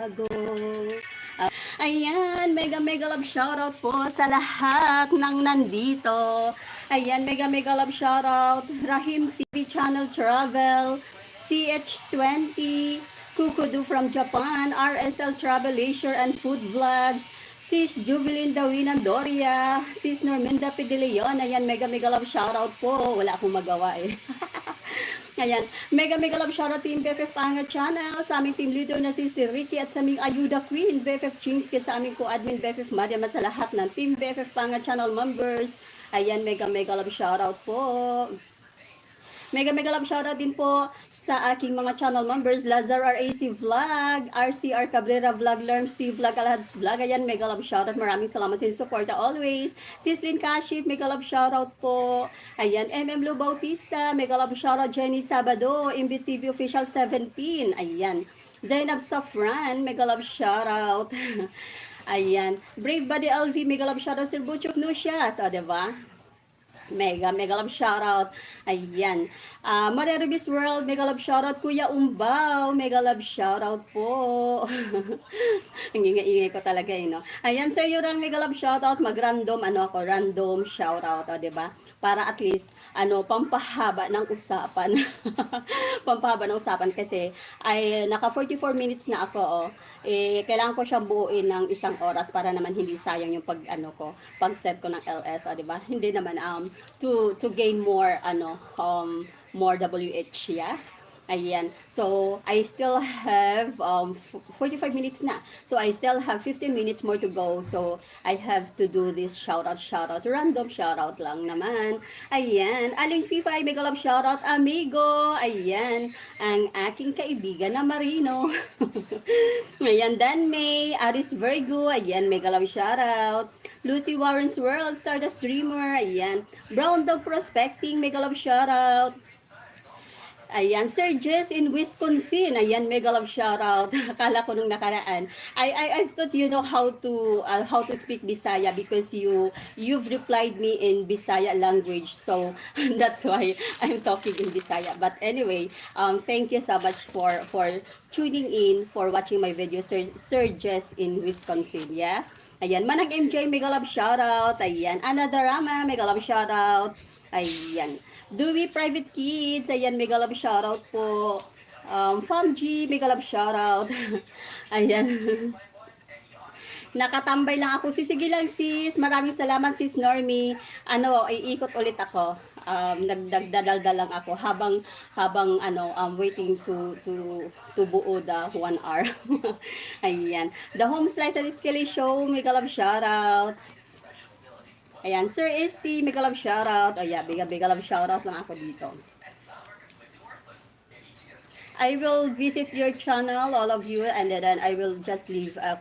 Go. Ayan, mega love shoutout po sa lahat ng nandito. Ayan, mega love shoutout. Rahim TV Channel Travel, CH20, Kukudu from Japan, RSL Travel Leisure and Food Vlogs, Sis Jubilin Dawinan Doria, Sis Norminda Pideleon. Ayan, mega love shoutout po. Wala akong magawa eh. Ayan, mega love shoutout Team BFF Panga Channel, sa aming team leader na si Ricky at sa aming Ayuda Queen, BFF Chingski, sa aming co-admin BFF Mariam at sa lahat ng Team BFF Panga Channel members. Ayan, mega love shoutout po. Mega love shoutout din po sa aking mga channel members, Lazar RAC Vlog, RCR Cabrera Vlog, Lerm Steve Vlog, Alhads Vlog. Ayan, mega love shoutout. Maraming salamat sa support always. Sislin Kashif, mega love shoutout po. Ayan, MM Lu Bautista, mega love shoutout. Jenny Sabado, Imbit TV Official 17. Ayan. Zainab Safran, mega love shoutout. Ayan. Brave Body LV, mega love shoutout. Sir Butchok Nusias, o diba? Mega love shoutout. Ayan. Maria Rubis World, mega love shoutout. Kuya Umbaw, mega love shoutout po. Ang ingay ko talaga eh, no? Ayan, sir, yung mega love shoutout, mag-random, random shoutout, diba? Para at least, pampahaba ng usapan. Pampahaba ng usapan kasi, ay, naka 44 minutes na ako, kailangan ko siyang buuin ng 1 oras para naman hindi sayang yung pag-set ko ng LS, diba? Hindi naman, to gain more more WH, yeah. Ayan. So, I still have 45 minutes na. So, I still have 15 minutes more to go. So, I have to do this shoutout. Random shoutout lang naman. Ayan. Aling FIFA, mega love shoutout, amigo. Ayan. Ang aking kaibigan na Marino. Ayan. Dan May, Aris Virgo. Ayan. Mega love shoutout. Lucy Warren's World, Stardust Dreamer. Ayan. Brown Dog Prospecting, mega love shoutout. Ayan, Sir Jess in Wisconsin. Ayan, mega love shoutout. Akala ko nung nakaraan. I thought you know how to speak Bisaya because you've replied me in Bisaya language. So that's why I'm talking in Bisaya. But anyway, thank you so much for tuning in, for watching my video, Sir Jess in Wisconsin. Yeah. Ayan, Manang MJ, mega love shoutout. Ayan, Ana Darama, mega love shoutout. Ayan. Dewey Private Kids, ayan, mega love shoutout po. Fam G, mega love shoutout. Ayan. Nakatambay lang ako. Sige lang sis, maraming salamat sis Normie. Iikot ulit ako. Nagdadaldal lang ako habang waiting to buo the 1 hour. Ayan. The Home Slice and Skelly Show, mega love shoutout. Ayan, Sir ST, mega love shoutout. Ayan, mega love shoutout lang ako dito. I will visit your channel, all of you, and then I will just leave a